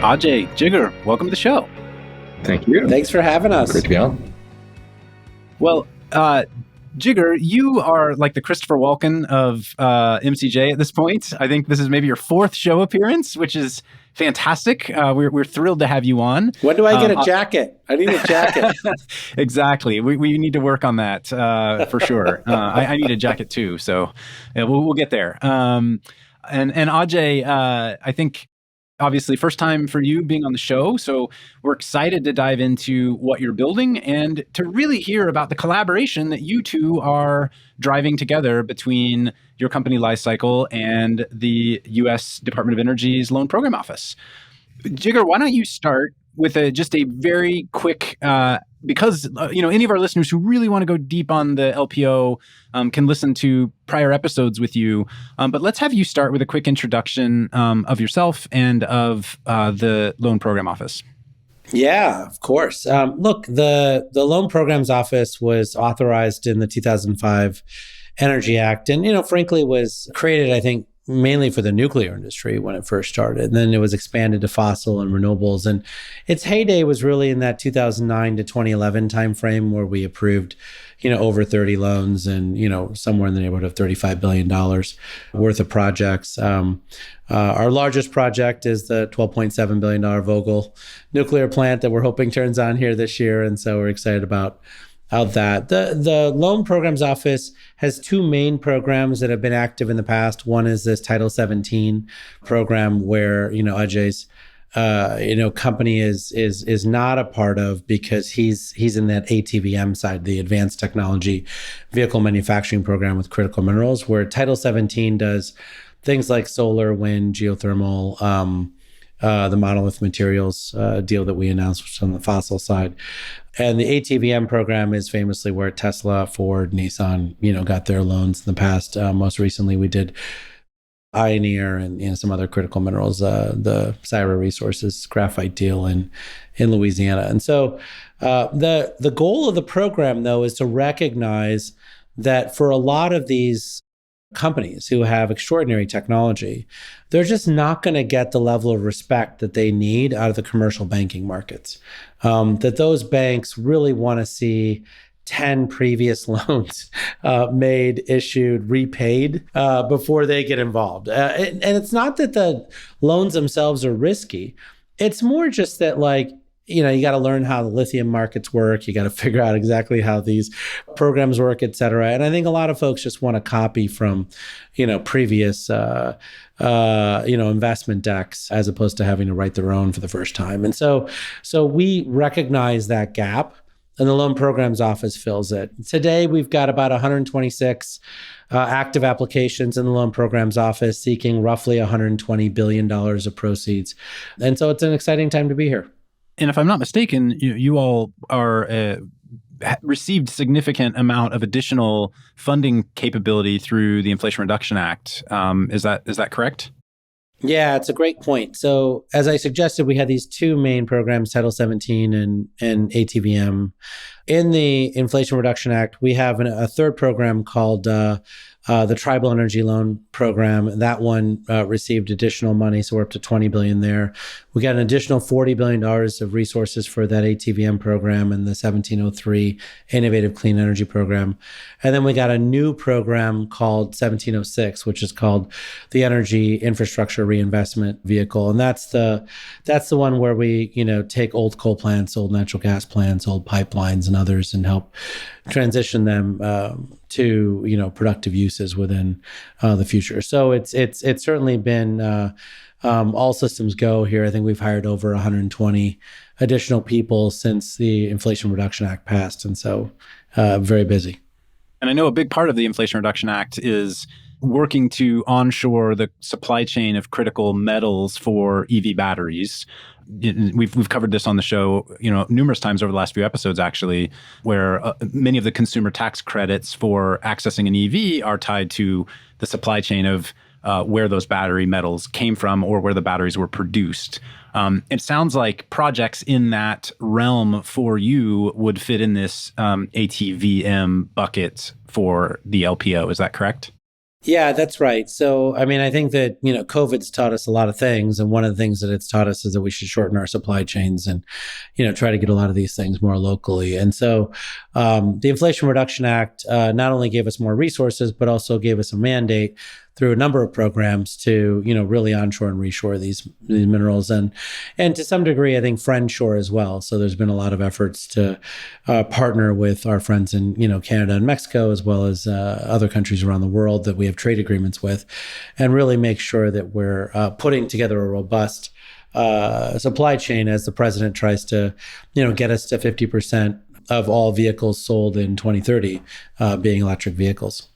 Ajay, Jigar, welcome to the show. Thank you. Thanks for having us. Great to be on. Well, Jigar, you are like the Christopher Walken of MCJ at this point. I think this is maybe your fourth show appearance, which is fantastic. We're thrilled to have you on. When do I get a jacket? I need a jacket. Exactly. We need to work on that for sure. I need a jacket too, so we'll get there. And Ajay, I think obviously first time for you being on the show, so we're excited to dive into what you're building and to really hear about the collaboration that you two are driving together between your company Lifecycle and the U.S. Department of Energy's Loan Program Office. Jigar, why don't you start with just a very quick, because any of our listeners who really want to go deep on the LPO can listen to prior episodes with you. But let's have you start with a quick introduction of yourself and of the Loan Program Office. Yeah, of course. Look, the Loan Programs Office was authorized in the 2005 Energy Act, and frankly, was created, I think, mainly for the nuclear industry when it first started. And then it was expanded to fossil and renewables. And its heyday was really in that 2009 to 2011 timeframe where we approved, over 30 loans and, somewhere in the neighborhood of $35 billion worth of projects. Our largest project is the $12.7 billion Vogtle nuclear plant that we're hoping turns on here this year. And so we're excited about that. The Loan Programs Office has two main programs that have been active in the past. One is this Title 17 program where, Ajay's, company is not a part of because he's in that ATVM side, the Advanced Technology Vehicle Manufacturing Program with critical minerals, where Title 17 does things like solar, wind, geothermal, the Monolith materials deal that we announced, which is on the fossil side. And the ATVM program is famously where Tesla, Ford, Nissan, got their loans in the past. Most recently, we did Ioneer and some other critical minerals, the Syra Resources graphite deal in Louisiana. And so the goal of the program, though, is to recognize that for a lot of these companies who have extraordinary technology, they're just not going to get the level of respect that they need out of the commercial banking markets. That those banks really want to see 10 previous loans made, issued, repaid before they get involved. And it's not that the loans themselves are risky. It's more just that, you got to learn how the lithium markets work. You got to figure out exactly how these programs work, et cetera. And I think a lot of folks just want to copy from, previous, investment decks as opposed to having to write their own for the first time. And so we recognize that gap, and the Loan Programs Office fills it. Today, we've got about 126 active applications in the Loan Programs Office seeking roughly $120 billion of proceeds. And so it's an exciting time to be here. And if I'm not mistaken, you all are received significant amount of additional funding capability through the Inflation Reduction Act. Is that correct? Yeah, it's a great point. So as I suggested, we had these two main programs, Title 17 and ATVM. In the Inflation Reduction Act, we have a third program called the Tribal Energy Loan Program. That one received additional money, so we're up to $20 billion there. We got an additional $40 billion of resources for that ATVM program and the 1703 Innovative Clean Energy Program. And then we got a new program called 1706, which is called the Energy Infrastructure Reinvestment Vehicle. And that's the one where we, take old coal plants, old natural gas plants, old pipelines and others and help transition them to, productive uses within the future. So it's certainly been all systems go here. I think we've hired over 120 additional people since the Inflation Reduction Act passed. And so very busy. And I know a big part of the Inflation Reduction Act is working to onshore the supply chain of critical metals for EV batteries. We've covered this on the show, numerous times over the last few episodes, actually, where many of the consumer tax credits for accessing an EV are tied to the supply chain of where those battery metals came from or where the batteries were produced. It sounds like projects in that realm for you would fit in this ATVM bucket for the LPO. Is that correct? Yeah, that's right. So, I mean, I think that, COVID's taught us a lot of things. And one of the things that it's taught us is that we should shorten our supply chains and, try to get a lot of these things more locally. And so the Inflation Reduction Act not only gave us more resources, but also gave us a mandate through a number of programs to, really onshore and reshore these minerals and to some degree, I think friendshore as well. So there's been a lot of efforts to partner with our friends in, Canada and Mexico, as well as other countries around the world that we have trade agreements with, and really make sure that we're putting together a robust supply chain as the president tries to, get us to 50% of all vehicles sold in 2030 being electric vehicles.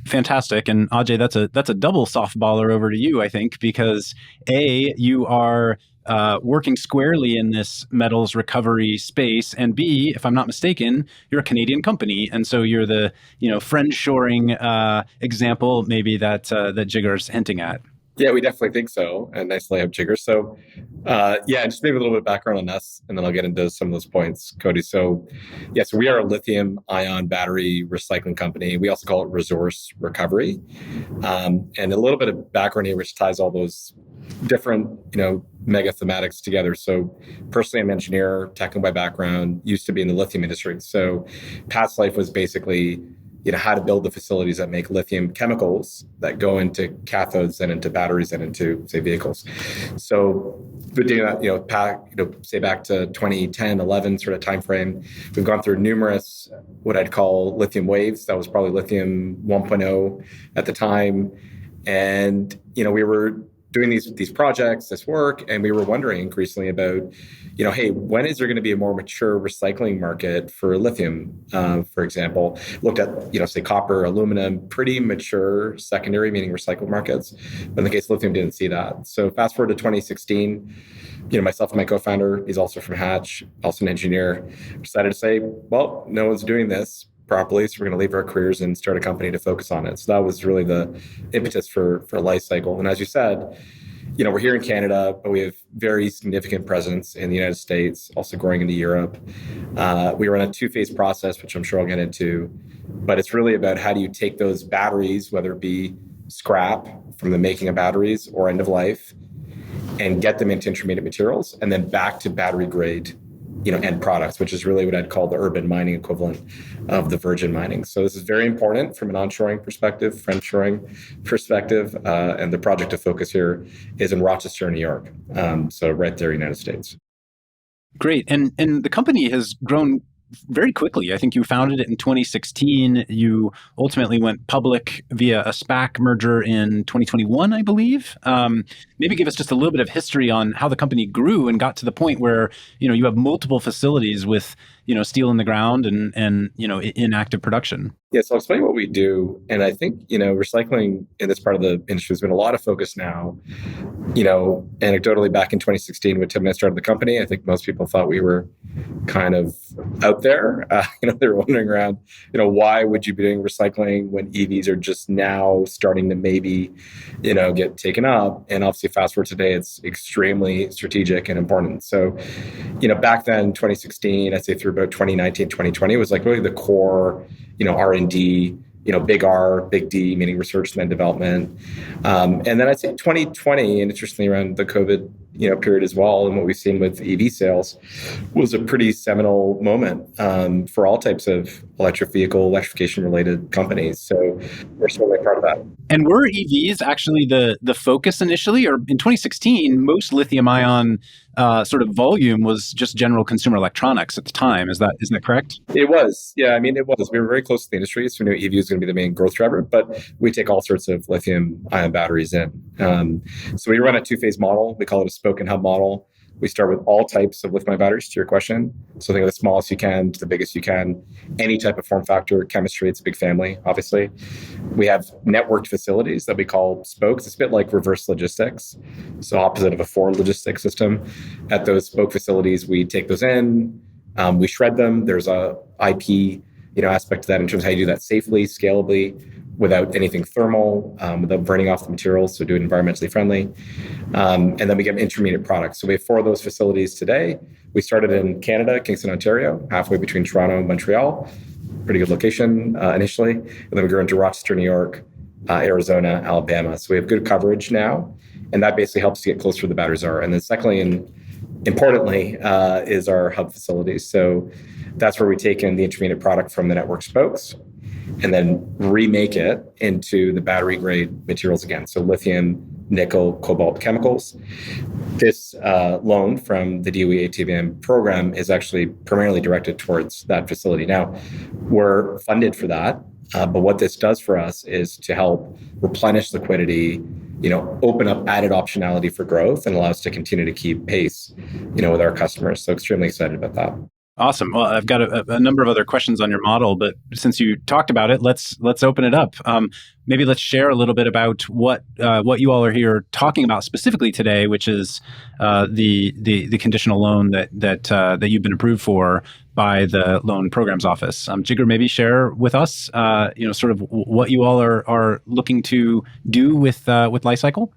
Fantastic. And Ajay, that's a double softballer over to you, I think, because A, you are working squarely in this metals recovery space, and B, if I'm not mistaken, you're a Canadian company, and so you're the friend shoring example maybe that Jigar's hinting at. Yeah, we definitely think so. And nice layup, Jigar. So, just maybe a little bit of background on us, and then I'll get into some of those points, Cody. So, so we are a lithium-ion battery recycling company. We also call it resource recovery. And a little bit of background here, which ties all those different, mega thematics together. So, personally, I'm an engineer, technical by background, used to be in the lithium industry. So, past life was basically how to build the facilities that make lithium chemicals that go into cathodes and into batteries and into, say, vehicles. So we're doing that, say back to 2010, 11 sort of timeframe. We've gone through numerous, what I'd call lithium waves. That was probably lithium 1.0 at the time. And, we were doing these projects, this work, and we were wondering increasingly about, hey, when is there going to be a more mature recycling market for lithium, for example? Looked at, say, copper, aluminum, pretty mature secondary, meaning recycled markets. But in the case of lithium, didn't see that. So fast forward to 2016, myself and my co-founder, he's also from Hatch, also an engineer, decided to say, well, no one's doing this properly, so we're going to leave our careers and start a company to focus on it. So that was really the impetus for life cycle. And as you said, we're here in Canada, but we have very significant presence in the United States, also growing into Europe. We run a two-phase process, which I'm sure I'll get into, but it's really about how do you take those batteries, whether it be scrap from the making of batteries or end of life, and get them into intermediate materials, and then back to battery grade end products, which is really what I'd call the urban mining equivalent of the virgin mining. So this is very important from an onshoring perspective, friendshoring perspective, and the project of focus here is in Rochester, New York. So right there, United States. Great. And the company has grown very quickly. I think you founded it in 2016. You ultimately went public via a SPAC merger in 2021, I believe. Maybe give us just a little bit of history on how the company grew and got to the point where, you have multiple facilities with, steel in the ground and in active production. Yeah, so I'll explain what we do. And I think, recycling in this part of the industry has been a lot of focus now. Anecdotally, back in 2016, when Tim and I started the company, I think most people thought we were kind of out there. They were wondering around, why would you be doing recycling when EVs are just now starting to maybe, get taken up? And obviously, fast forward today, it's extremely strategic and important. So, back then, 2016, I'd say through about 2019, 2020, was like really the core, R&D, big R, big D, meaning research and then development. And then I'd say 2020, and interestingly around the COVID, period as well, and what we've seen with EV sales was a pretty seminal moment for all types of electrification related companies. So we're certainly part of that. And were EVs actually the focus initially, or in 2016, most lithium-ion sort of volume was just general consumer electronics at the time? Isn't that correct? It was. Yeah, it was. We were very close to the industry, so we knew EV was going to be the main growth driver, but we take all sorts of lithium-ion batteries in. So we run a two-phase model. We call it a spoke and hub model. We start with all types of lithium-ion batteries, to your question. So think of the smallest you can to the biggest you can. Any type of form factor, chemistry, it's a big family, obviously. We have networked facilities that we call spokes. It's a bit like reverse logistics, so opposite of a forward logistics system. At those spoke facilities, we take those in, we shred them. There's a IP aspect to that in terms of how you do that safely, scalably, without anything thermal, without burning off the materials, so do it environmentally friendly. And then we get intermediate products. So we have 4 of those facilities today. We started in Canada, Kingston, Ontario, halfway between Toronto and Montreal. Pretty good location initially. And then we grew into Rochester, New York, Arizona, Alabama. So we have good coverage now, and that basically helps to get closer to the batteries are. And then secondly, and importantly, is our hub facilities. So that's where we take in the intermediate product from the network spokes and then remake it into the battery grade materials again. So lithium, nickel, cobalt chemicals. This loan from the DOE ATVM program is actually primarily directed towards that facility. Now, we're funded for that, but what this does for us is to help replenish liquidity, open up added optionality for growth and allow us to continue to keep pace, with our customers. So extremely excited about that. Awesome. Well, I've got a number of other questions on your model, but since you talked about it, let's open it up. Maybe let's share a little bit about what you all are here talking about specifically today, which is the conditional loan that you've been approved for by the Loan Programs Office. Jigar, maybe share with us, sort of what you all are looking to do with Lifecycle.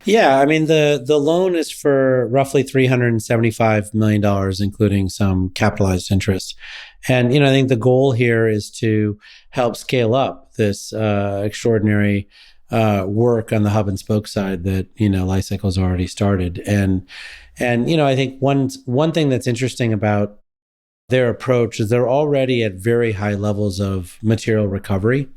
Yeah, I mean, the loan is for roughly $375 million, including some capitalized interest. And, I think the goal here is to help scale up this extraordinary work on the hub and spoke side that, Lifecycle's already started. And I think one thing that's interesting about their approach is they're already at very high levels of material recovery,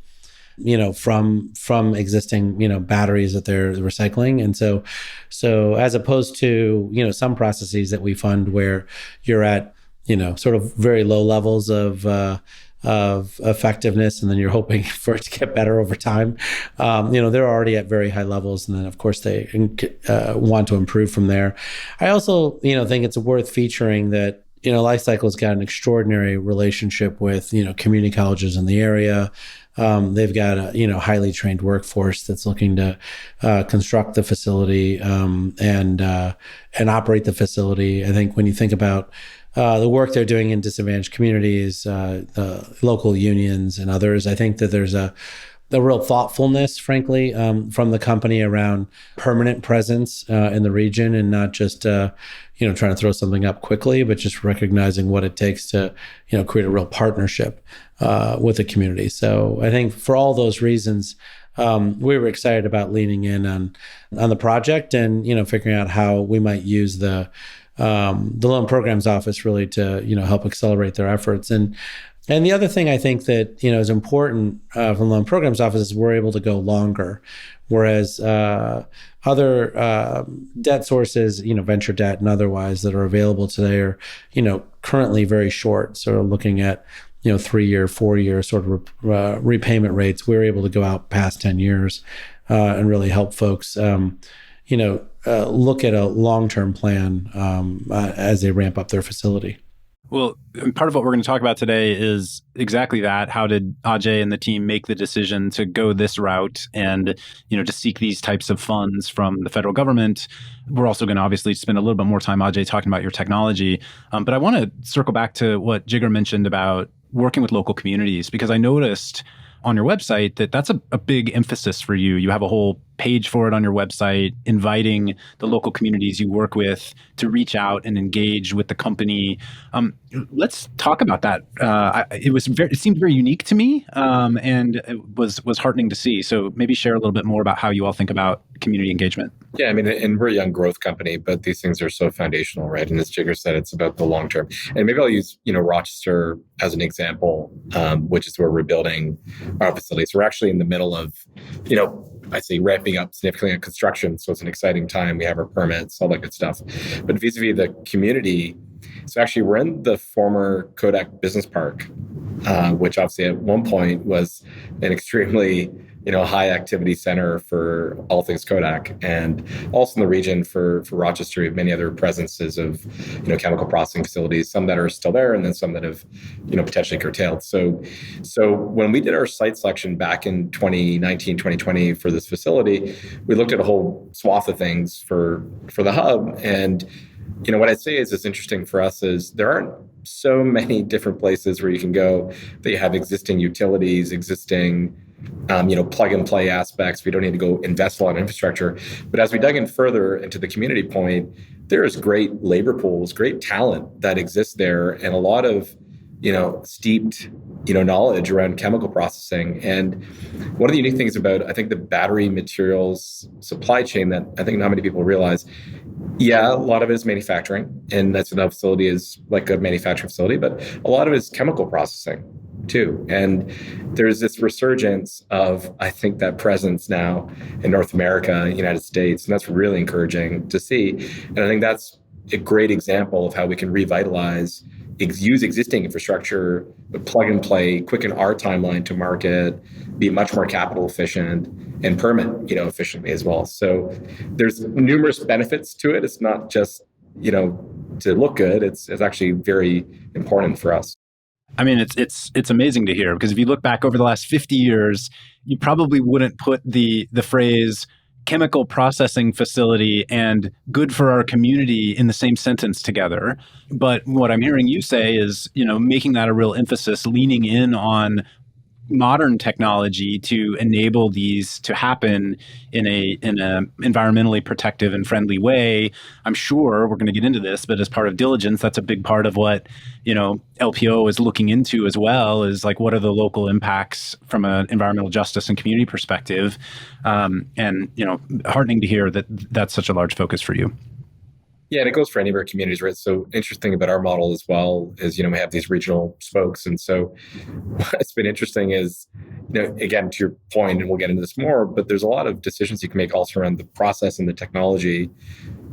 from existing, batteries that they're recycling. And so as opposed to, some processes that we fund where you're at, sort of very low levels of effectiveness, and then you're hoping for it to get better over time. They're already at very high levels, and then of course they want to improve from there. I also, think it's worth featuring that Lifecycle's got an extraordinary relationship with community colleges in the area. They've got a highly trained workforce that's looking to construct the facility and operate the facility. I think when you think about the work they're doing in disadvantaged communities, local unions and others, I think that there's a real thoughtfulness, frankly, from the company around permanent presence in the region, and not just trying to throw something up quickly, but just recognizing what it takes to create a real partnership with the community. So I think for all those reasons, we were excited about leaning in on the project and figuring out how we might use the Loan Programs Office really to help accelerate their efforts. And the other thing I think that is important from the Loan Programs Office is we're able to go longer, whereas other debt sources, venture debt and otherwise that are available today are currently very short. So looking at 3-year, 4-year sort of repayment rates, we're able to go out past 10 years and really help folks look at a long-term plan as they ramp up their facility. Well, part of what we're going to talk about today is exactly that. How did Ajay and the team make the decision to go this route and, to seek these types of funds from the federal government? We're also going to obviously spend a little bit more time, Ajay, talking about your technology. But I want to circle back to what Jigar mentioned about working with local communities, because I noticed on your website that that's a big emphasis for you. You have a whole page for it on your website, inviting the local communities you work with to reach out and engage with the company. Let's talk about that. It seemed very unique to me, and it was heartening to see. So maybe share a little bit more about how you all think about community engagement. Yeah, I mean, and we're a young growth company, but these things are so foundational, right? And as Jigar said, it's about the long term. And maybe I'll use, Rochester as an example, which is where we're building our facilities. We're actually in the middle of, I say ramping up significantly on construction. So it's an exciting time. We have our permits, all that good stuff. But vis-a-vis the community, so actually we're in the former Kodak Business Park, which obviously at one point was an extremely high activity center for all things Kodak, and also in the region for Rochester, we have many other presences of chemical processing facilities, some that are still there, and then some that have potentially curtailed. So when we did our site selection back in 2019, 2020 for this facility, we looked at a whole swath of things for the hub, and what I'd say is interesting for us is there aren't so many different places where you can go that you have existing utilities, existing plug and play aspects. We don't need to go invest a lot in infrastructure. But as we dug in further into the community point, there is great labor pools, great talent that exists there, and a lot of steeped knowledge around chemical processing. And one of the unique things about, I think, the battery materials supply chain that I think not many people realize, yeah, a lot of it is manufacturing, and that's the facility is like a manufacturing facility, but a lot of it is chemical processing too. And there's this resurgence of, I think, that presence now in North America, United States, and that's really encouraging to see. And I think that's a great example of how we can revitalize, use existing infrastructure, plug and play, quicken our timeline to market, be much more capital efficient, and permit, efficiently as well. So there's numerous benefits to it. It's not just, to look good. It's actually very important for us. I mean, it's amazing to hear, because if you look back over the last 50 years, you probably wouldn't put the phrase chemical processing facility and good for our community in the same sentence together. But what I'm hearing you say is, making that a real emphasis, leaning in on modern technology to enable these to happen in a environmentally protective and friendly way. I'm sure we're going to get into this, but as part of diligence, that's a big part of what LPO is looking into as well, is like, what are the local impacts from an environmental justice and community perspective, and heartening to hear that that's such a large focus for you. Yeah, and it goes for any of our communities, right? So interesting about our model as well is, we have these regional spokes. And so what's been interesting is, again, to your point, and we'll get into this more, but there's a lot of decisions you can make also around the process and the technology.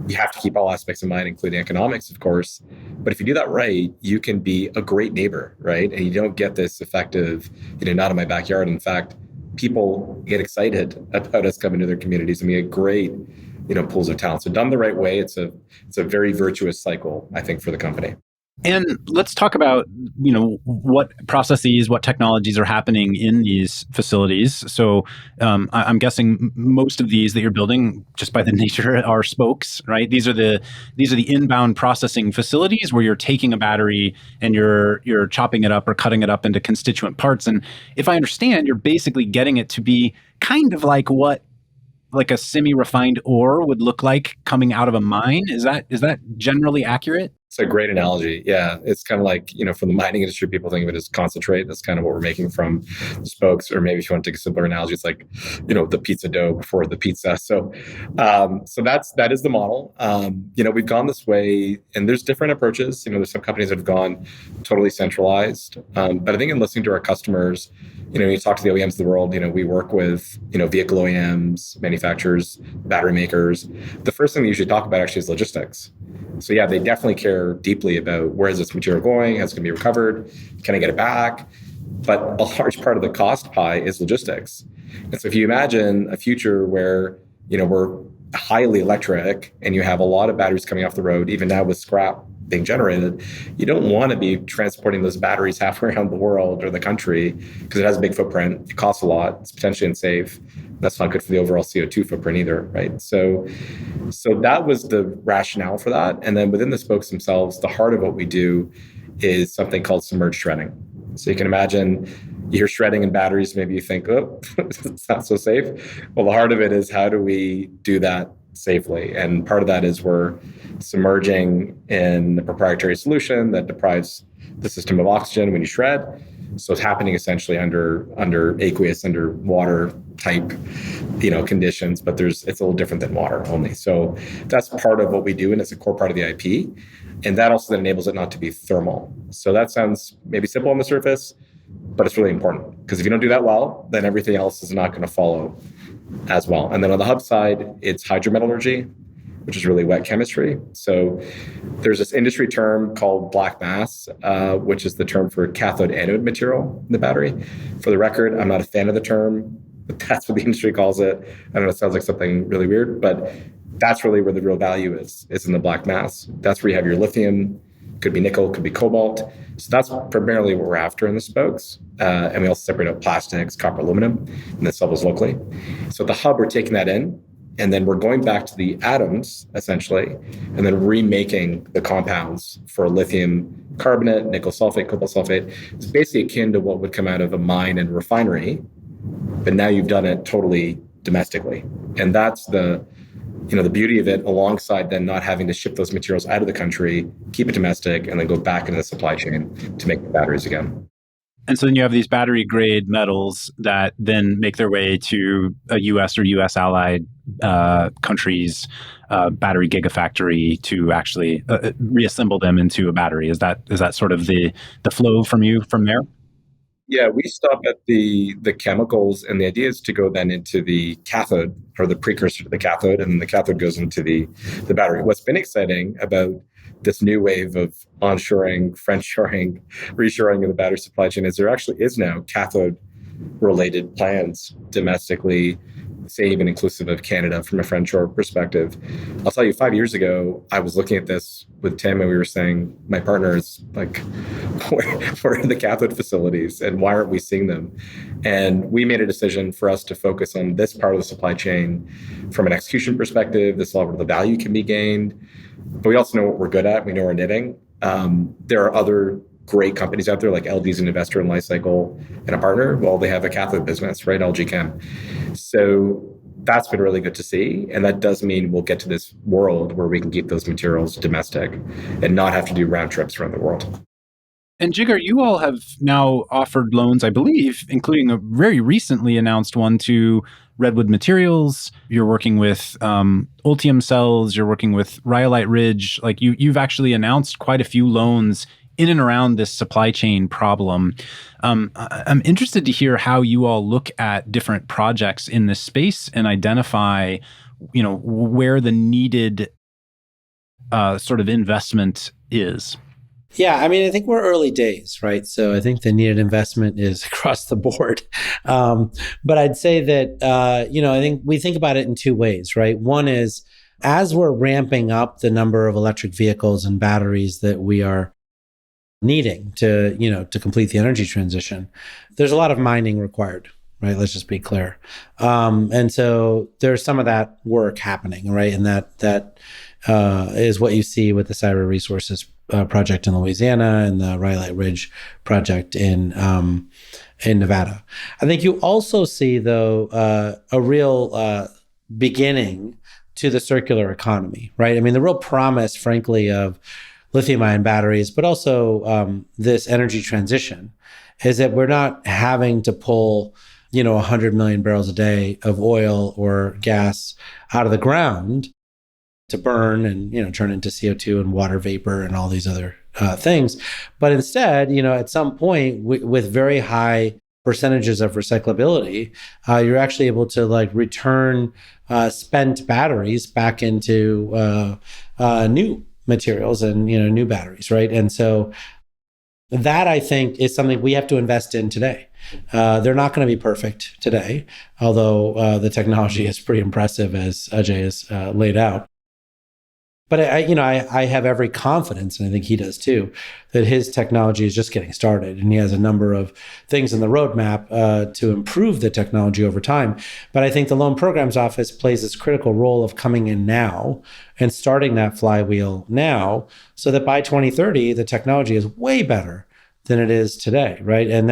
You have to keep all aspects in mind, including economics, of course. But if you do that right, you can be a great neighbor, right? And you don't get this effective, not in my backyard. In fact, people get excited about us coming to their communities, and we get great pools of talent. So done the right way, it's a very virtuous cycle, I think, for the company. And let's talk about, what processes, what technologies are happening in these facilities. So I'm guessing most of these that you're building, just by the nature, are spokes, right? These are the inbound processing facilities where you're taking a battery and you're chopping it up or cutting it up into constituent parts. And if I understand, you're basically getting it to be kind of like what a semi-refined ore would look like coming out of a mine. Is that generally accurate? It's a great analogy. Yeah. It's kind of like, from the mining industry, people think of it as concentrate. That's kind of what we're making from the spokes. Or maybe if you want to take a simpler analogy, it's like, the pizza dough before the pizza. So that is the model. We've gone this way, and there's different approaches. There's some companies that have gone totally centralized. But I think in listening to our customers, you talk to the OEMs of the world, we work with, vehicle OEMs, manufacturers, battery makers. The first thing they usually talk about actually is logistics. So yeah, they definitely care deeply about where is this material going, how's it going to be recovered, can I get it back? But a large part of the cost pie is logistics. And so if you imagine a future where, we're highly electric and you have a lot of batteries coming off the road, even now with scrap being generated, you don't want to be transporting those batteries halfway around the world or the country, because it has a big footprint. It costs a lot. It's potentially unsafe. That's not good for the overall CO2 footprint either, right? So that was the rationale for that. And then within the spokes themselves, the heart of what we do is something called submerged shredding. So you can imagine, you hear shredding in batteries, maybe you think, oh, it's not so safe. Well, the heart of it is, how do we do that safely? And part of that is we're submerging in a proprietary solution that deprives the system of oxygen when you shred. So it's happening essentially under aqueous, under water type, conditions, but it's a little different than water only. So that's part of what we do, and it's a core part of the IP. And that also then enables it not to be thermal. So that sounds maybe simple on the surface, but it's really important, because if you don't do that well, then everything else is not going to follow as well. And then on the hub side, it's hydrometallurgy, which is really wet chemistry. So there's this industry term called black mass, which is the term for cathode anode material in the battery. For the record, I'm not a fan of the term, but that's what the industry calls it. I don't know, it sounds like something really weird, but that's really where the real value is in the black mass. That's where you have your lithium, could be nickel, could be cobalt. So that's primarily what we're after in the spokes. And we also separate out plastics, copper, aluminum, and then sell those locally. So the hub, we're taking that in, and then we're going back to the atoms, essentially, and then remaking the compounds for lithium carbonate, nickel sulfate, cobalt sulfate. It's basically akin to what would come out of a mine and refinery, but now you've done it totally domestically. And that's the beauty of it, alongside then not having to ship those materials out of the country, keep it domestic, and then go back into the supply chain to make the batteries again. And so then you have these battery grade metals that then make their way to a US or US allied countries' battery gigafactory to actually reassemble them into a battery. Is that sort of the flow from there? Yeah, we stop at the chemicals, and the idea is to go then into the cathode or the precursor to the cathode, and then the cathode goes into the battery. What's been exciting about this new wave of onshoring, friendshoring, reshoring of the battery supply chain is there actually is now cathode related plans domestically, say even inclusive of Canada from a friendshore perspective. I'll tell you, 5 years ago, I was looking at this with Tim and we were saying, my partner is like, where are the cathode facilities and why aren't we seeing them? And we made a decision for us to focus on this part of the supply chain from an execution perspective. This level of the value can be gained, but we also know what we're good at. We know our knitting. There are other great companies out there like LG's an investor in Lifecycle and a partner. Well, they have a cathode business, right? LG Chem. So that's been really good to see. And that does mean we'll get to this world where we can keep those materials domestic and not have to do round trips around the world. And Jigar, you all have now offered loans, I believe, including a very recently announced one to Redwood Materials. You're working with Ultium Cells. You're working with Rhyolite Ridge. Like you've actually announced quite a few loans in and around this supply chain problem. I'm interested to hear how you all look at different projects in this space and identify, where the needed sort of investment is. Yeah, I mean, I think we're early days, right? So I think the needed investment is across the board. But I'd say that, I think we think about it in two ways, right? One is as we're ramping up the number of electric vehicles and batteries that we are needing to complete the energy transition, there's a lot of mining required, right? Let's just be clear. And so there's some of that work happening, right? And that is what you see with the Cyber Resources project in Louisiana and the Rhyolite Ridge project in Nevada. I think you also see, though, a real beginning to the circular economy, right? I mean, the real promise, frankly, of lithium-ion batteries, but also this energy transition is that we're not having to pull, 100 million barrels a day of oil or gas out of the ground to burn and, turn into CO2 and water vapor and all these other things. But instead, at some point with very high percentages of recyclability, you're actually able to return spent batteries back into new materials and new batteries, right? And so that, I think, is something we have to invest in today. They're not going to be perfect today, although the technology is pretty impressive, as Ajay has laid out. But I have every confidence, and I think he does too, that his technology is just getting started, and he has a number of things in the roadmap to improve the technology over time. But I think the Loan Programs Office plays this critical role of coming in now and starting that flywheel now, so that by 2030 the technology is way better than it is today, right? And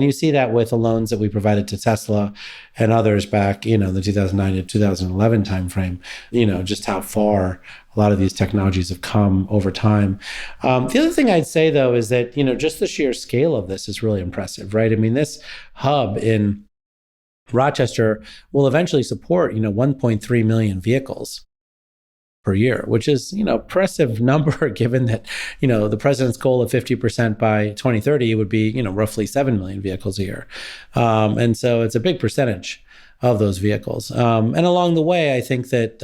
you see that with the loans that we provided to Tesla and others back, the 2009 to 2011 timeframe. Just how far a lot of these technologies have come over time. The other thing I'd say, though, is that just the sheer scale of this is really impressive, right? I mean, this hub in Rochester will eventually support 1.3 million vehicles per year, which is, impressive number given that, the president's goal of 50% by 2030 would be, roughly 7 million vehicles a year. And so it's a big percentage of those vehicles. And along the way, I think that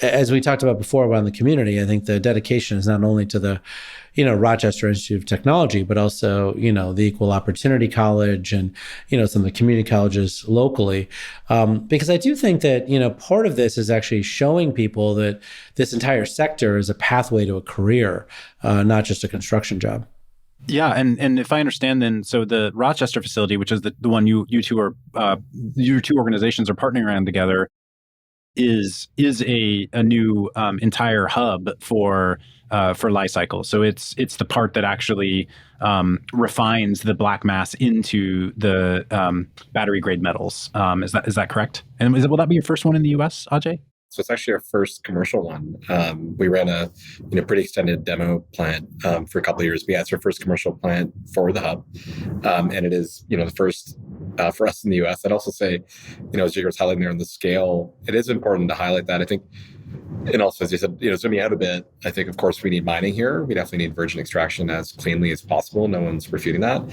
as we talked about before around the community, I think the dedication is not only to the, Rochester Institute of Technology, but also, the Equal Opportunity College and, some of the community colleges locally. Because I do think that, part of this is actually showing people that this entire sector is a pathway to a career, not just a construction job. Yeah, and if I understand, then so the Rochester facility, which is the one you two are your two organizations are partnering on together, is a new entire hub for Lifecycle. So it's the part that actually refines the black mass into the battery grade metals. Is that correct? And will that be your first one in the U.S., Ajay? So it's actually our first commercial one. We ran a pretty extended demo plant for a couple of years. But yeah, it's our first commercial plant for the hub, and it is the first for us in the U.S. I'd also say, as Jigar was highlighting there on the scale, it is important to highlight that. I think, and also as you said, zooming out a bit, I think of course we need mining here. We definitely need virgin extraction as cleanly as possible. No one's refuting that.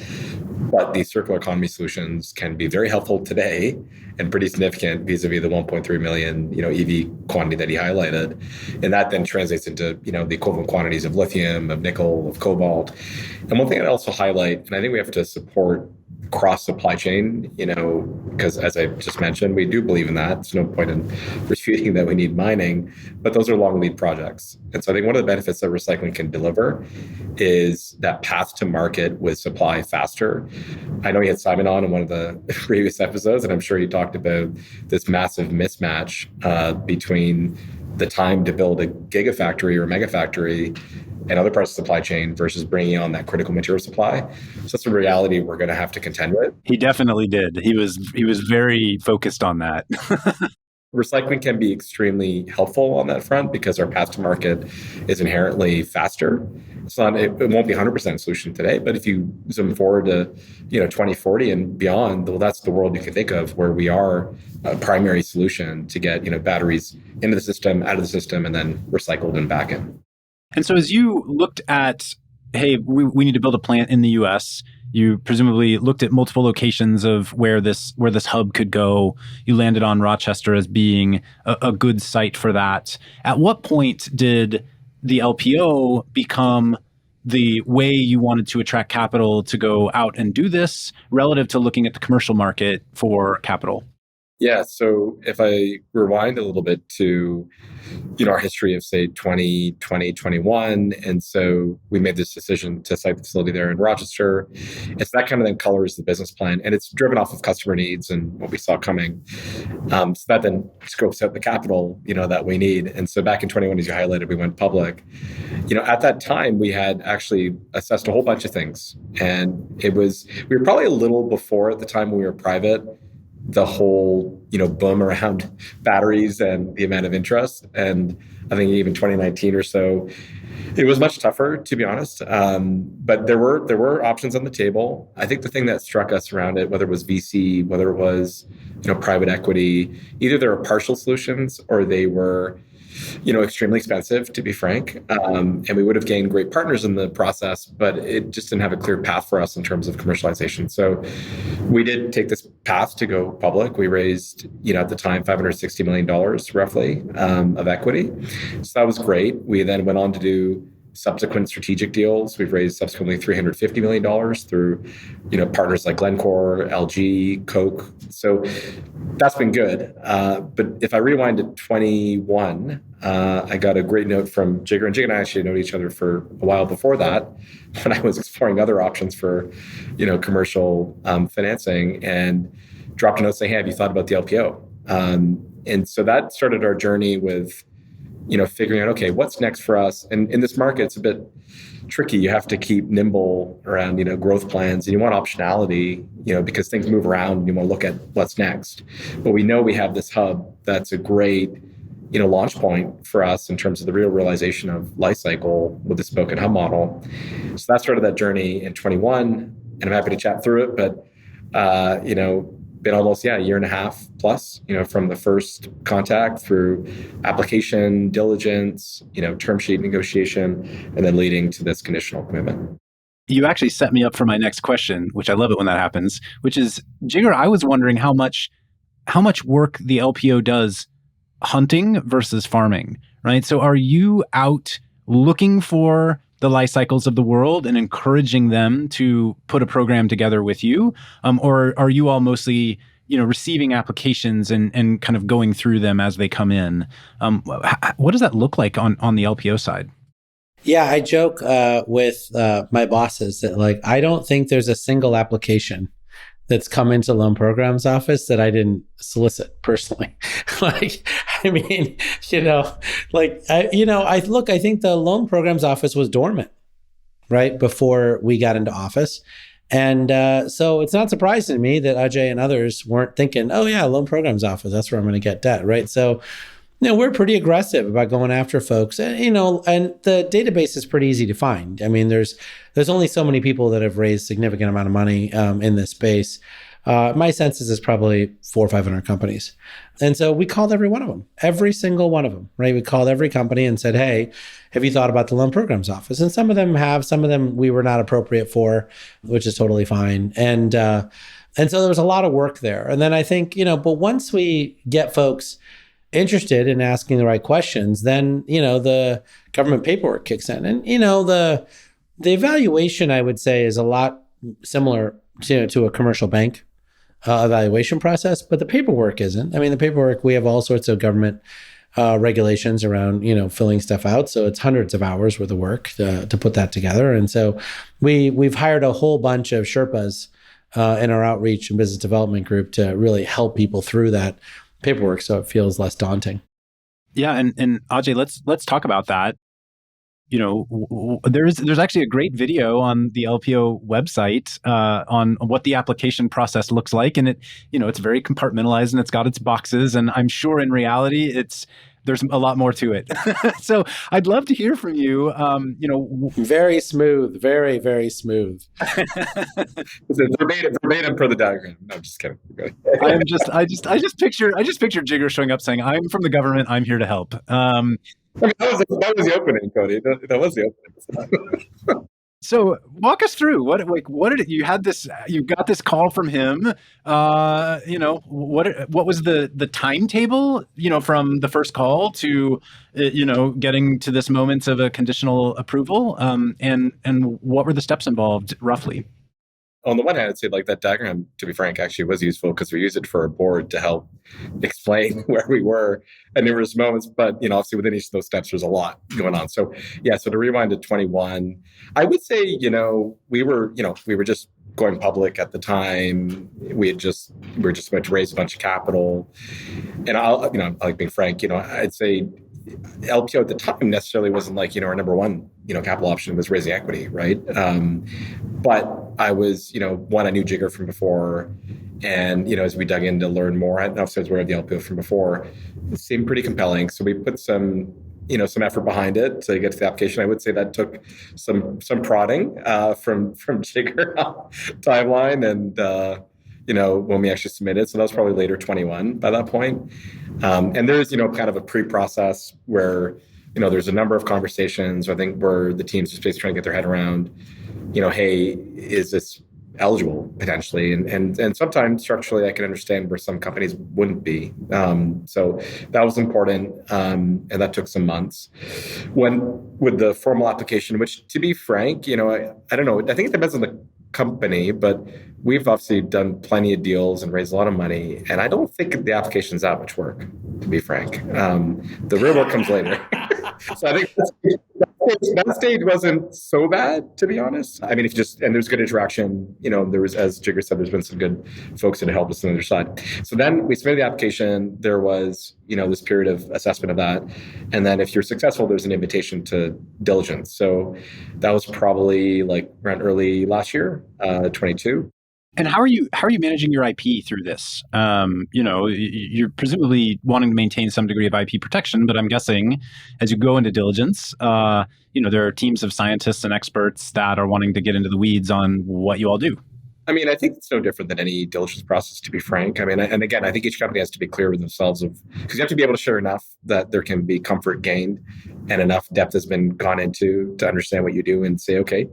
But these circular economy solutions can be very helpful today and pretty significant vis-a-vis the 1.3 million, EV quantity that he highlighted. And that then translates into, the equivalent quantities of lithium, of nickel, of cobalt. And one thing I'd also highlight, and I think we have to support cross supply chain, because as I just mentioned, we do believe in that. There's no point in refuting that we need mining, but those are long lead projects. And so I think one of the benefits that recycling can deliver is that path to market with supply faster. I know you had Simon on in one of the previous episodes, and I'm sure he talked about this massive mismatch between the time to build a gigafactory or a megafactory and other parts of the supply chain versus bringing on that critical material supply. So that's a reality we're going to have to contend with. He definitely did. He was very focused on that. Recycling can be extremely helpful on that front because our path to market is inherently faster. It won't be 100% solution today, but if you zoom forward to 2040 and beyond, well, that's the world you can think of where we are a primary solution to get batteries into the system, out of the system, and then recycled and back in. And so as you looked at, hey, we need to build a plant in the US, you presumably looked at multiple locations of where this hub could go. You landed on Rochester as being a good site for that. At what point did the LPO become the way you wanted to attract capital to go out and do this relative to looking at the commercial market for capital? Yeah. So if I rewind a little bit to, our history of say 2020, 21. And so we made this decision to site the facility there in Rochester. It's that kind of then colors the business plan, and it's driven off of customer needs and what we saw coming. So that then scopes out the capital, that we need. And so back in 21, as you highlighted, we went public. At that time, we had actually assessed a whole bunch of things. And we were probably a little before at the time when we were private, the whole, boom around batteries and the amount of interest. And I think even 2019 or so, it was much tougher, to be honest. But there were options on the table. I think the thing that struck us around it, whether it was VC, whether it was, private equity, either there were partial solutions or they were, extremely expensive, to be frank. And we would have gained great partners in the process, but it just didn't have a clear path for us in terms of commercialization. So we did take this path to go public. We raised, at the time, $560 million roughly of equity. So that was great. We then went on to do subsequent strategic deals. We've raised subsequently $350 million through, partners like Glencore, LG, Coke. So that's been good. But if I rewind to 21, I got a great note from Jigar. And Jigar and I actually known each other for a while before that, when I was exploring other options for, commercial financing, and dropped a note saying, hey, have you thought about the LPO? And so that started our journey with figuring out, okay, what's next for us? And in this market, it's a bit tricky. You have to keep nimble around, growth plans, and you want optionality, because things move around and you want to look at what's next. But we know we have this hub that's a great, launch point for us in terms of the real realization of life cycle with the spoken hub model. So that started that journey in 21, and I'm happy to chat through it, but, been almost, a year and a half plus, from the first contact through application, diligence, term sheet negotiation, and then leading to this conditional commitment. You actually set me up for my next question, which I love it when that happens, which is, Jigar, I was wondering how much work the LPO does hunting versus farming, right? So are you out looking for the life cycles of the world and encouraging them to put a program together with you? Or are you all mostly, receiving applications and kind of going through them as they come in? What does that look like on the LPO side? Yeah, I joke with my bosses that I don't think there's a single application that's come into loan programs office that I didn't solicit personally. I think the loan programs office was dormant right before we got into office. And so it's not surprising to me that Ajay and others weren't thinking, oh yeah, loan programs office, that's where I'm going to get debt, right? So We're pretty aggressive about going after folks, and and the database is pretty easy to find. I mean, there's only so many people that have raised significant amount of money in this space. My sense is it's probably 400 or 500 companies, and so we called every one of them, every single one of them. Right? We called every company and said, "Hey, have you thought about the loan programs office?" And some of them have, some of them we were not appropriate for, which is totally fine. And so there was a lot of work there. And then I think but once we get folks interested in asking the right questions, then the government paperwork kicks in, and the evaluation, I would say, is a lot similar to a commercial bank evaluation process, but the paperwork isn't. I mean, the paperwork, we have all sorts of government regulations around filling stuff out, so it's hundreds of hours worth of work to put that together. And so we've hired a whole bunch of Sherpas in our outreach and business development group to really help people through that paperwork so it feels less daunting. Yeah, and Ajay, let's talk about that. There's actually a great video on the LPO website on what the application process looks like, and it's very compartmentalized and it's got its boxes, and I'm sure in reality there's a lot more to it. So I'd love to hear from you. Very smooth, very, very smooth. verbatim per the diagram. No, I'm just kidding. I just picture Jigar showing up saying, "I'm from the government. I'm here to help." That was the opening, Cody. That was the opening. So walk us through what did it, you got this call from him, what was the timetable, from the first call to, getting to this moment of a conditional approval, and what were the steps involved roughly? On the one hand, I'd say that diagram, to be frank, actually was useful because we used it for a board to help explain where we were. And there was moments, but obviously within each of those steps, there's a lot going on. So yeah, so to rewind to 21, I would say, we were just going public at the time. We were just about to raise a bunch of capital. And I like being frank, I'd say LPO at the time necessarily wasn't our number one, capital option was raising equity, right? But I was, one, I knew Jigar from before, and as we dug in to learn more, I was aware of the LPO from before. It seemed pretty compelling, so we put some effort behind it to get to the application. I would say that took some prodding from Jigar timeline and when we actually submitted. So that was probably later 21 by that point. And there's, kind of a pre-process where, there's a number of conversations, I think, where the team's just basically trying to get their head around, hey, is this eligible potentially? And sometimes structurally I can understand where some companies wouldn't be. So that was important. And that took some months. With the formal application, which, to be frank, I don't know, I think it depends on the company, but we've obviously done plenty of deals and raised a lot of money. And I don't think the application is that much work, to be frank. The real work comes later. So I think that stage wasn't so bad, to be honest. I mean, and there's good interaction. There was, as Jigar said, there's been some good folks that helped us on the other side. So then we submitted the application. There was, this period of assessment of that. And then if you're successful, there's an invitation to diligence. So that was probably around early last year, 22. And how are you managing your IP through this? You're presumably wanting to maintain some degree of IP protection, but I'm guessing as you go into diligence, there are teams of scientists and experts that are wanting to get into the weeds on what you all do. I mean, I think it's no different than any diligence process, to be frank. I mean, and again, I think each company has to be clear with themselves because you have to be able to share enough that there can be comfort gained and enough depth has been gone into to understand what you do and say, okay,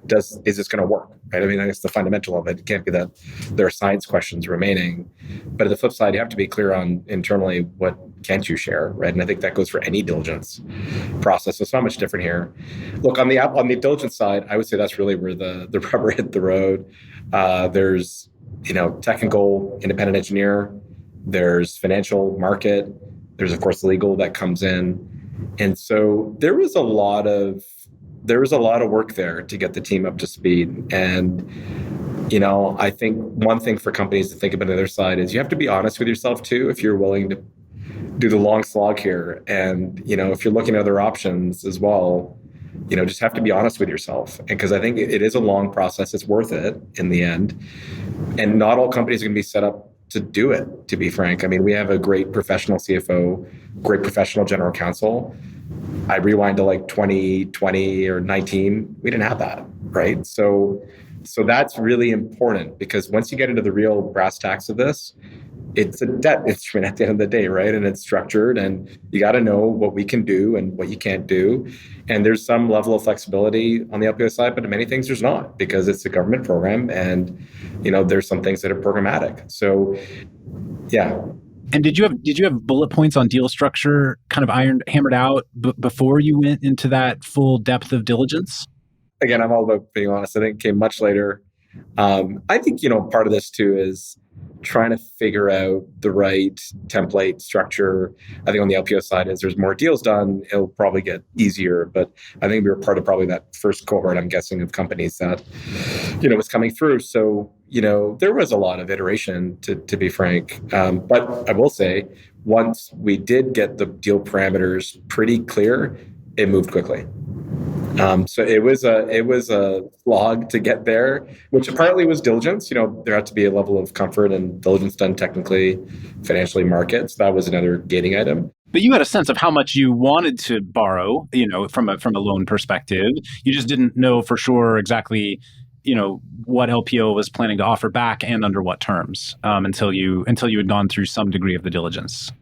is this going to work? Right? I mean, I guess the fundamental of it can't be that there are science questions remaining, but at the flip side, you have to be clear on internally what can't you share, right? And I think that goes for any diligence process. So it's not much different here. Look, on the diligence side, I would say that's really where the rubber hit the road. There's technical independent engineer, there's financial market, there's of course legal that comes in, and so there was a lot of work there to get the team up to speed. And I think one thing for companies to think about on the other side is you have to be honest with yourself too if you're willing to do the long slog here. And if you're looking at other options as well, just have to be honest with yourself. And because I think it is a long process, it's worth it in the end. And not all companies are going to be set up to do it, to be frank. I mean, we have a great professional CFO, great professional general counsel. I rewind to like 2020 or 19, we didn't have that, right? So that's really important, because once you get into the real brass tacks of this, it's a debt instrument at the end of the day, right? And it's structured, and you got to know what we can do and what you can't do. And there's some level of flexibility on the LPO side, but in many things there's not, because it's a government program, and there's some things that are programmatic. So, yeah. And did you have bullet points on deal structure kind of hammered out before you went into that full depth of diligence? Again, I'm all about being honest. I think it came much later. I think, part of this too is trying to figure out the right template structure. I think on the LPO side, as there's more deals done, it'll probably get easier. But I think we were part of probably that first cohort, I'm guessing, of companies that, was coming through. So, there was a lot of iteration, to be frank. But I will say, once we did get the deal parameters pretty clear, it moved quickly. So it was a slog to get there, which partly was diligence. There had to be a level of comfort and diligence done technically, financially, markets. That was another gating item. But you had a sense of how much you wanted to borrow, from a loan perspective. You just didn't know for sure exactly, what LPO was planning to offer back and under what terms, until you had gone through some degree of the diligence.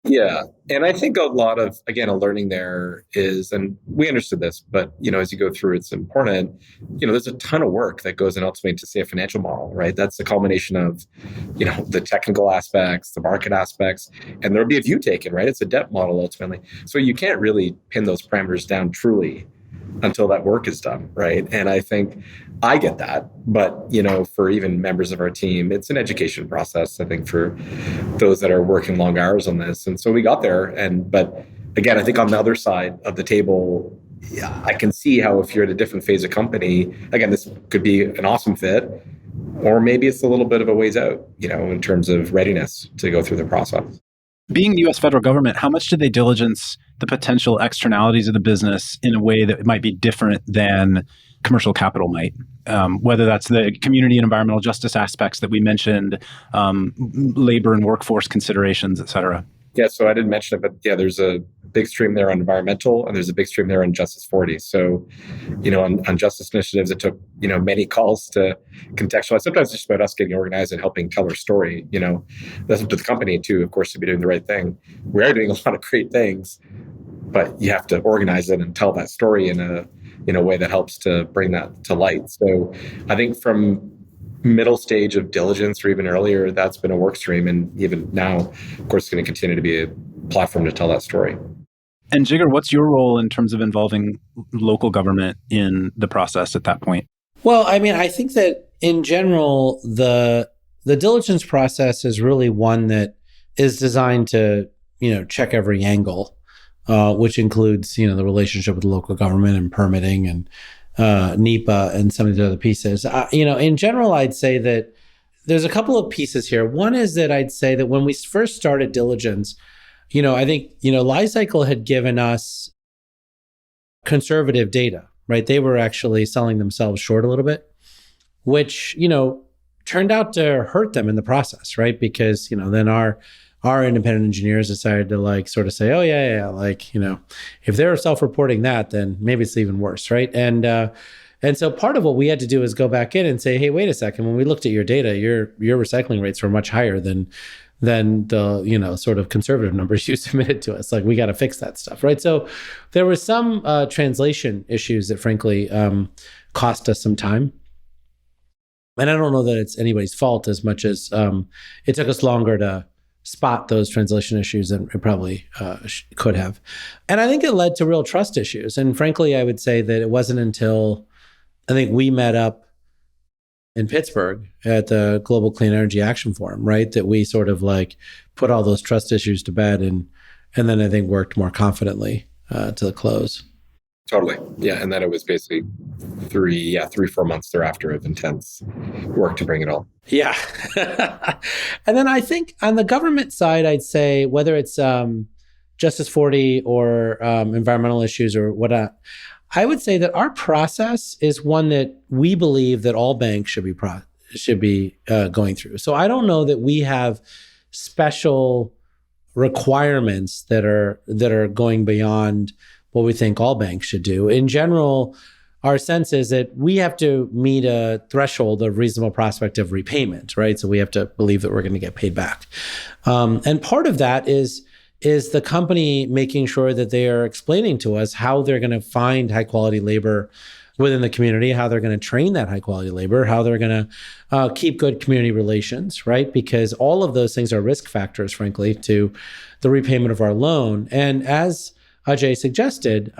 Yeah. And I think a lot of, again, a learning there is, and we understood this, but, as you go through, it's important, there's a ton of work that goes in ultimately to say a financial model, right? That's the culmination of, the technical aspects, the market aspects, and there'll be a view taken, right? It's a debt model ultimately. So you can't really pin those parameters down truly until that work is done, right? And I think I get that, but for even members of our team, it's an education process, I think, for those that are working long hours on this. And so we got there, but again, I think on the other side of the table, I can see how if you're at a different phase of company, again, this could be an awesome fit, or maybe it's a little bit of a ways out, in terms of readiness to go through the process. Being the U.S. federal government, how much did they diligence the potential externalities of the business in a way that might be different than commercial capital might? Whether that's the community and environmental justice aspects that we mentioned, labor and workforce considerations, et cetera. Yeah, so I didn't mention it, but yeah, there's a big stream there on environmental, and there's a big stream there on Justice 40. So, on justice initiatives, it took, many calls to contextualize. Sometimes it's just about us getting organized and helping tell our story. That's up to the company too, of course, to be doing the right thing. We are doing a lot of great things, but you have to organize it and tell that story in a way that helps to bring that to light. So I think from middle stage of diligence or even earlier, that's been a work stream. And even now, of course, it's going to continue to be a platform to tell that story. And Jigar, what's your role in terms of involving local government in the process at that point? Well, I mean, I think that in general, the diligence process is really one that is designed to, check every angle, which includes, the relationship with the local government and permitting and NEPA and some of the other pieces. In general, I'd say that there's a couple of pieces here. One is that I'd say that when we first started diligence, I think, Li-Cycle had given us conservative data, right? They were actually selling themselves short a little bit, which, turned out to hurt them in the process, right? Because, then our independent engineers decided to sort of say, oh yeah, if they're self-reporting that, then maybe it's even worse, right? And so part of what we had to do is go back in and say, hey, wait a second, when we looked at your data, your recycling rates were much higher than the sort of conservative numbers you submitted to us. We got to fix that stuff, right? So there were some translation issues that frankly cost us some time. And I don't know that it's anybody's fault as much as it took us longer to spot those translation issues than it probably could have. And I think it led to real trust issues. And frankly, I would say that it wasn't until I think we met up in Pittsburgh at the Global Clean Energy Action Forum, right, that we sort of put all those trust issues to bed and then I think worked more confidently to the close. Totally. Yeah. And then it was basically 3-4 months thereafter of intense work to bring it all. Yeah. And then I think on the government side, I'd say whether it's Justice 40 or environmental issues or whatnot, I would say that our process is one that we believe that all banks should going through. So I don't know that we have special requirements that are going beyond what we think all banks should do. In general, our sense is that we have to meet a threshold of reasonable prospect of repayment, right? So we have to believe that we're going to get paid back. And part of that is the company making sure that they are explaining to us how they're going to find high quality labor within the community, how they're going to train that high quality labor, how they're going to keep good community relations, right? Because all of those things are risk factors, frankly, to the repayment of our loan. And as Ajay suggested,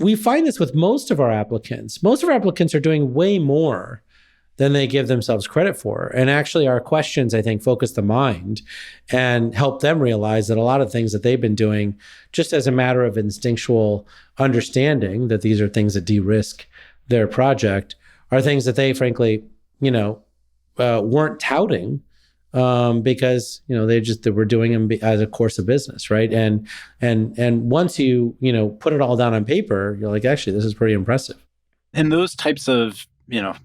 we find this with most of our applicants. Most of our applicants are doing way more than they give themselves credit for. And actually, our questions, I think, focus the mind and help them realize that a lot of things that they've been doing, just as a matter of instinctual understanding that these are things that de-risk their project, are things that they, frankly, weren't touting because they were doing them as a course of business, right? And once you put it all down on paper, you're like, actually, this is pretty impressive. And those types of,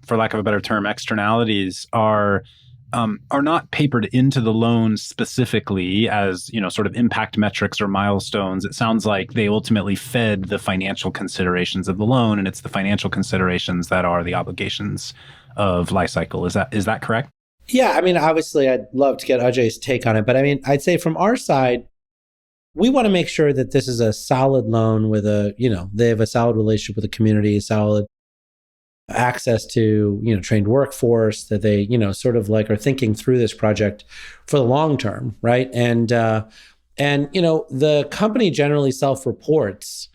for lack of a better term, externalities are not papered into the loan specifically as, sort of impact metrics or milestones. It sounds like they ultimately fed the financial considerations of the loan, and it's the financial considerations that are the obligations of Lifecycle. Is that correct? Yeah, obviously, I'd love to get Ajay's take on it, but I'd say from our side, we want to make sure that this is a solid loan with they have a solid relationship with the community, solid access to, trained workforce, that they, sort of like are thinking through this project for the long term, right? And the company generally self-reports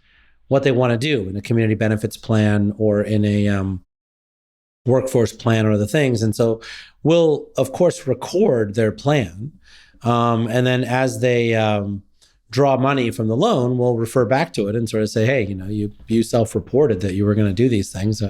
what they want to do in a community benefits plan or in a workforce plan or other things. And so we'll, of course, record their plan. And then as they draw money from the loan, we'll refer back to it and sort of say, hey, you self-reported that you were going to do these things.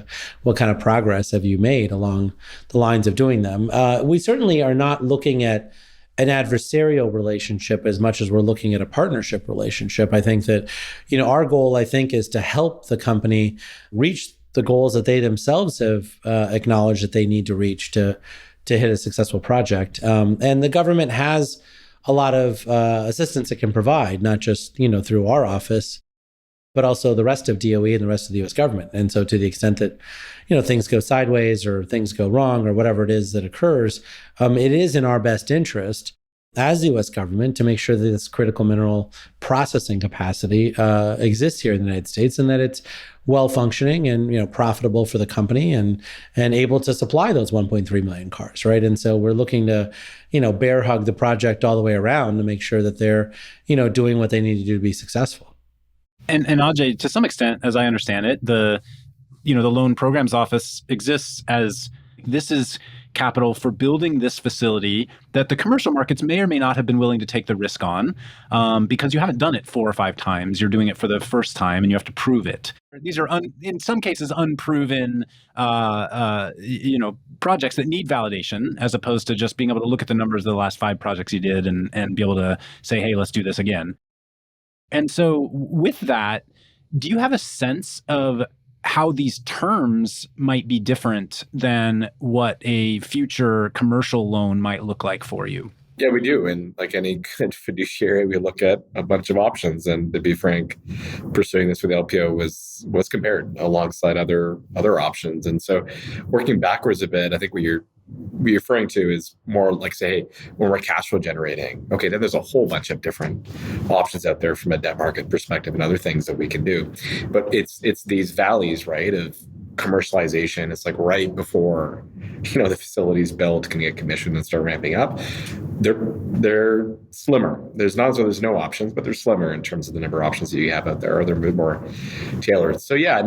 What kind of progress have you made along the lines of doing them? We certainly are not looking at an adversarial relationship as much as we're looking at a partnership relationship. I think that, our goal, is to help the company reach the goals that they themselves have acknowledged that they need to reach to hit a successful project. And the government has a lot of assistance it can provide, not just, through our office, but also the rest of DOE and the rest of the US government. And so to the extent that, things go sideways or things go wrong or whatever it is that occurs, it is in our best interest as the US government to make sure that this critical mineral processing capacity exists here in the United States and that it's well functioning and profitable for the company and able to supply those 1.3 million cars, right? And so we're looking to bear hug the project all the way around to make sure that they're doing what they need to do to be successful. And Ajay, to some extent, as I understand it, the loan programs office exists as this is capital for building this facility that the commercial markets may or may not have been willing to take the risk on because you haven't done it 4 or 5 times. You're doing it for the first time and you have to prove it. These are, in some cases, unproven projects that need validation as opposed to just being able to look at the numbers of the last 5 projects you did and be able to say, hey, let's do this again. And so with that, do you have a sense of how these terms might be different than what a future commercial loan might look like for you? Yeah, we do. And like any good fiduciary, we look at a bunch of options. And to be frank, pursuing this with LPO was compared alongside other options. And so working backwards a bit, I think what you're referring to is more like, say, when we're cash flow generating, okay, then there's a whole bunch of different options out there from a debt market perspective and other things that we can do. But it's these valleys, right, of commercialization. It's like right before, the facility's built, can get commissioned and start ramping up. They're slimmer. There's no options, but they're slimmer in terms of the number of options that you have out there, or they're a bit more tailored. So yeah,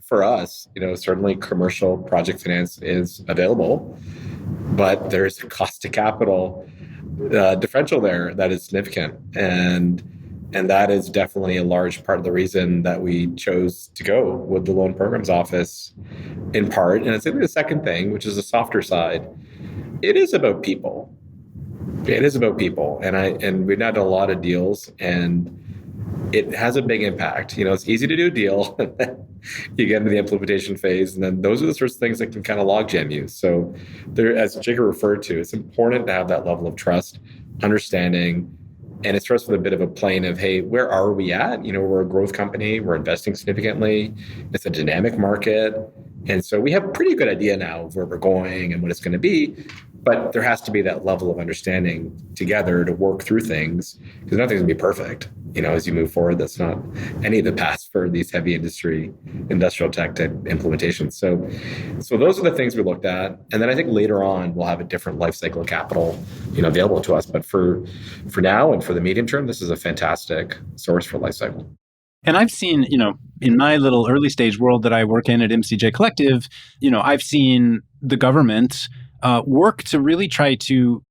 for us, certainly commercial project finance is available, but there's a cost to capital differential there that is significant. And that is definitely a large part of the reason that we chose to go with the loan programs office in part. And it's the second thing, which is the softer side. It is about people. It is about people. And we've done a lot of deals, and it has a big impact. It's easy to do a deal. You get into the implementation phase, and then those are the sorts of things that can kind of logjam you. So there, as Jigar referred to, it's important to have that level of trust, understanding, and it starts with a bit of a plane of, hey, where are we at? We're a growth company. We're investing significantly. It's a dynamic market. And so we have a pretty good idea now of where we're going and what it's going to be. But there has to be that level of understanding together to work through things, because nothing's going to be perfect. As you move forward, that's not any of the paths for these heavy industrial tech type implementations. So those are the things we looked at. And then I think later on, we'll have a different life cycle of capital, available to us. But for now and for the medium term, this is a fantastic source for life cycle. And I've seen, in my little early stage world that I work in at MCJ Collective, I've seen the government work to really try to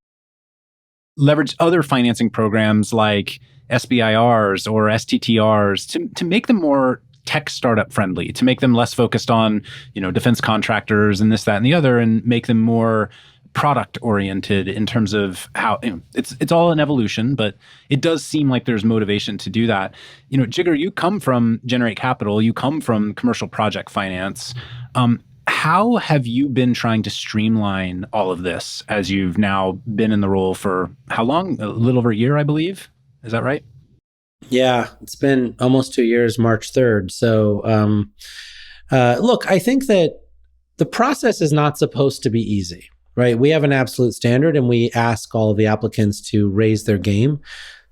leverage other financing programs like SBIRs or STTRs to make them more tech startup friendly, to make them less focused on, defense contractors and this, that, and the other, and make them more product oriented in terms of how it's all an evolution, but it does seem like there's motivation to do that. Jigar, you come from Generate Capital, you come from commercial project finance. How have you been trying to streamline all of this as you've now been in the role for how long? A little over a year, I believe. Is that right? Yeah, it's been almost 2 years, March 3rd. So, look, I think that the process is not supposed to be easy, right? We have an absolute standard, and we ask all of the applicants to raise their game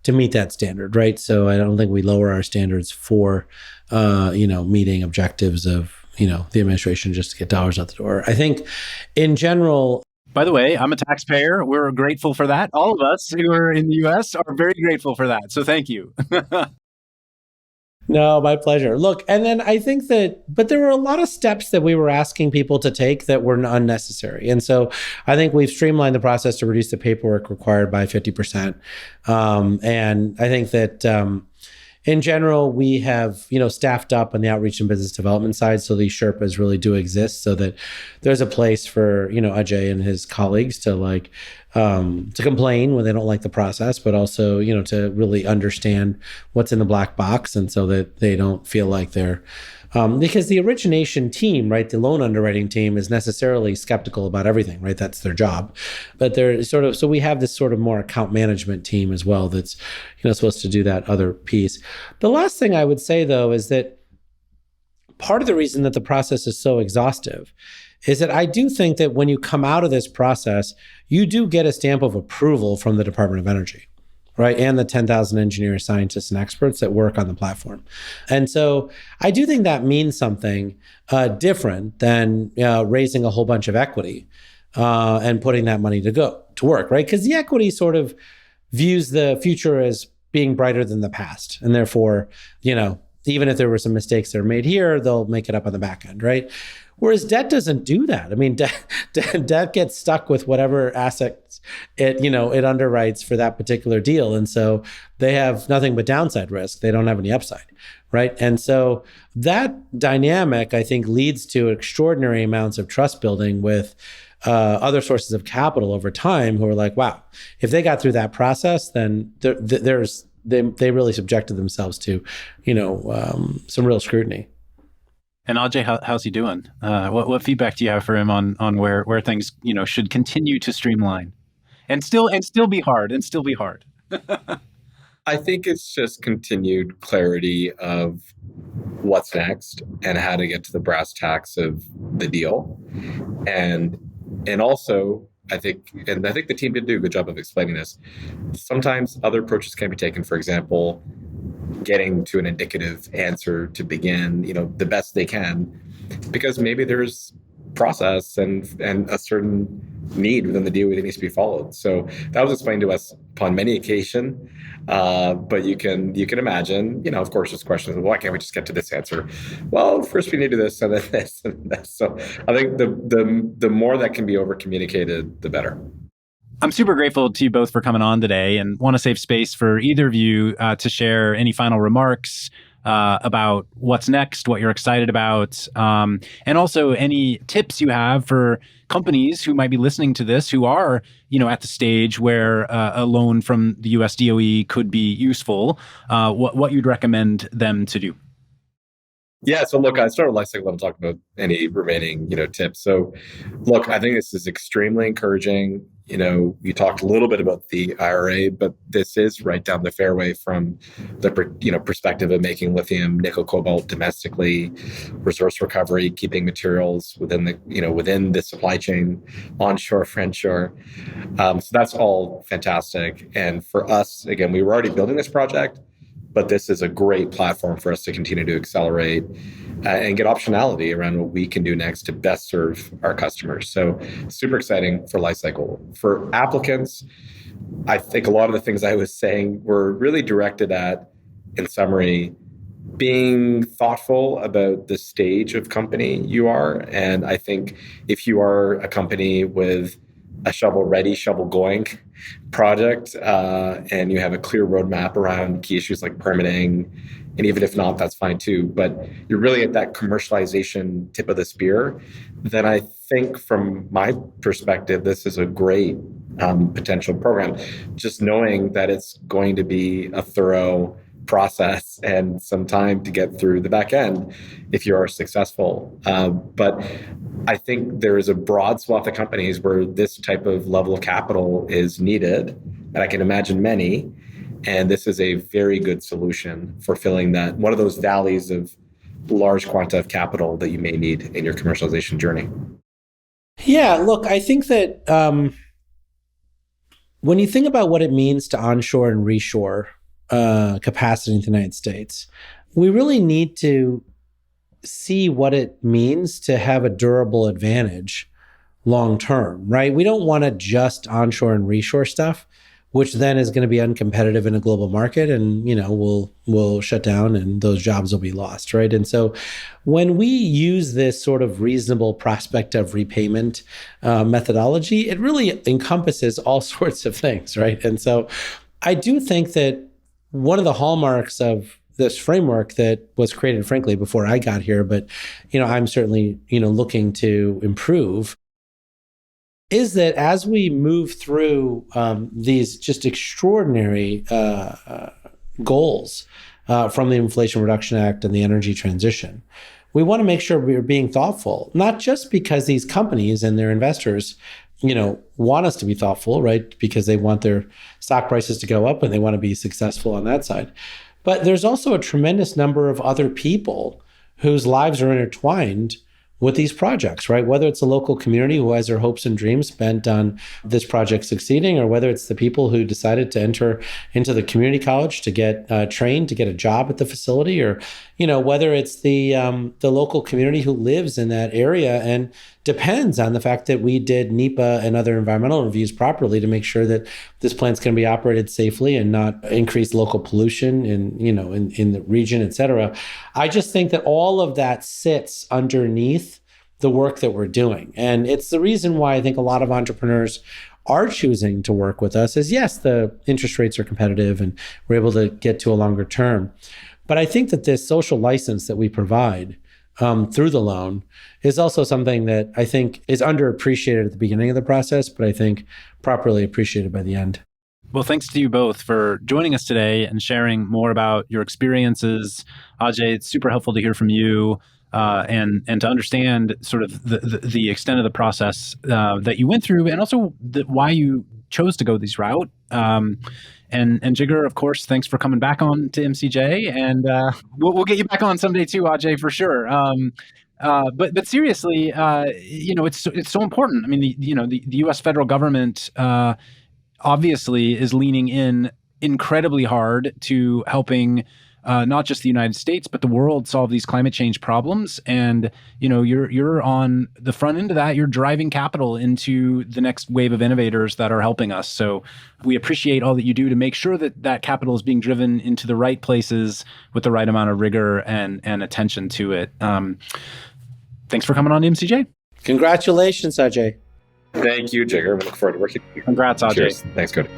to meet that standard, right? So I don't think we lower our standards for, meeting objectives of, the administration just to get dollars out the door. I think in general... By the way, I'm a taxpayer. We're grateful for that. All of us who are in the U.S. are very grateful for that. So thank you. No, my pleasure. Look, and then I think but there were a lot of steps that we were asking people to take that were unnecessary. And so I think we've streamlined the process to reduce the paperwork required by 50%. And I think that in general, we have, staffed up on the outreach and business development side. So these Sherpas really do exist, so that there's a place for, Ajay and his colleagues to to complain when they don't like the process, but also, to really understand what's in the black box. And so that they don't feel like they're, because the origination team, right, the loan underwriting team is necessarily skeptical about everything, right? That's their job. But they're so we have this sort of more account management team as well that's, supposed to do that other piece. The last thing I would say, though, is that part of the reason that the process is so exhaustive is that I do think that when you come out of this process, you do get a stamp of approval from the Department of Energy, right? And the 10,000 engineers, scientists, and experts that work on the platform. And so I do think that means something different than raising a whole bunch of equity and putting that money to work, right? Because the equity sort of views the future as being brighter than the past. And therefore, even if there were some mistakes that are made here, they'll make it up on the back end, right? Whereas debt doesn't do that. I mean, debt gets stuck with whatever assets it underwrites for that particular deal. And so they have nothing but downside risk. They don't have any upside, right? And so that dynamic, I think, leads to extraordinary amounts of trust building with other sources of capital over time who are like, wow, if they got through that process, then they really subjected themselves to, some real scrutiny. And Ajay, how's he doing? What feedback do you have for him on where things should continue to streamline, and still be hard? I think it's just continued clarity of what's next and how to get to the brass tacks of the deal, and also I think the team did do a good job of explaining this. Sometimes other approaches can be taken. For example, getting to an indicative answer to begin, the best they can, because maybe there's process and a certain need within the DOE that needs to be followed. So that was explained to us upon many occasions. But you can imagine, of course, there's questions of why can't we just get to this answer? Well, first we need to do this and then this and this. So I think the more that can be over communicated, the better. I'm super grateful to you both for coming on today, and want to save space for either of you to share any final remarks, about what's next, what you're excited about, and also any tips you have for companies who might be listening to this who are, at the stage where a loan from the US DOE could be useful, what you'd recommend them to do. Yeah. So look, I started lifecycle. I'm talking about any remaining, tips. So look, I think this is extremely encouraging. You talked a little bit about the IRA, but this is right down the fairway from the, perspective of making lithium, nickel, cobalt domestically, resource recovery, keeping materials within the supply chain, onshore, friendshore. So that's all fantastic. And for us, again, we were already building this project, but this is a great platform for us to continue to accelerate and get optionality around what we can do next to best serve our customers. So super exciting for Lifecycle. For applicants, I think a lot of the things I was saying were really directed at, in summary, being thoughtful about the stage of company you are. And I think if you are a company with a shovel-ready, shovel-going project, and you have a clear roadmap around key issues like permitting, and even if not, that's fine too, but you're really at that commercialization tip of the spear, then I think from my perspective, this is a great potential program. Just knowing that it's going to be a thorough process and some time to get through the back end if you are successful. But I think there is a broad swath of companies where this type of level of capital is needed, and I can imagine many. And this is a very good solution for filling that one of those valleys of large quanta of capital that you may need in your commercialization journey. Yeah, look, I think that when you think about what it means to onshore and reshore capacity in the United States, we really need to see what it means to have a durable advantage long term, right? We don't want to just onshore and reshore stuff, which then is going to be uncompetitive in a global market, and we'll shut down and those jobs will be lost, right? And so when we use this sort of reasonable prospective repayment methodology, it really encompasses all sorts of things, right? And so I do think that one of the hallmarks of this framework that was created, frankly, before I got here, but I'm certainly looking to improve, is that as we move through these just extraordinary goals from the Inflation Reduction Act and the energy transition, we want to make sure we're being thoughtful, not just because these companies and their investors want us to be thoughtful, right? Because they want their stock prices to go up and they want to be successful on that side. But there's also a tremendous number of other people whose lives are intertwined with these projects, right? Whether it's a local community who has their hopes and dreams spent on this project succeeding, or whether it's the people who decided to enter into the community college to get trained, to get a job at the facility, or whether it's the local community who lives in that area and depends on the fact that we did NEPA and other environmental reviews properly to make sure that this plant's going to be operated safely and not increase local pollution in the region, et cetera. I just think that all of that sits underneath the work that we're doing. And it's the reason why I think a lot of entrepreneurs are choosing to work with us is, yes, the interest rates are competitive and we're able to get to a longer term. But I think that this social license that we provide through the loan is also something that I think is underappreciated at the beginning of the process, but I think properly appreciated by the end. Well, thanks to you both for joining us today and sharing more about your experiences. Ajay, it's super helpful to hear from you and to understand sort of the extent of the process that you went through, and also why you chose to go this route. And Jigar, of course, thanks for coming back on to MCJ, and we'll get you back on someday too, Ajay, for sure. But seriously, it's so important. I mean, the U.S. federal government obviously is leaning in incredibly hard to helping not just the United States, but the world solve these climate change problems. And, you're on the front end of that. You're driving capital into the next wave of innovators that are helping us. So we appreciate all that you do to make sure that that capital is being driven into the right places with the right amount of rigor and attention to it. Thanks for coming on to MCJ. Congratulations, Ajay. Thank you, Jigar. We look forward to working with you. Congrats, Ajay. Cheers. Thanks, Cody.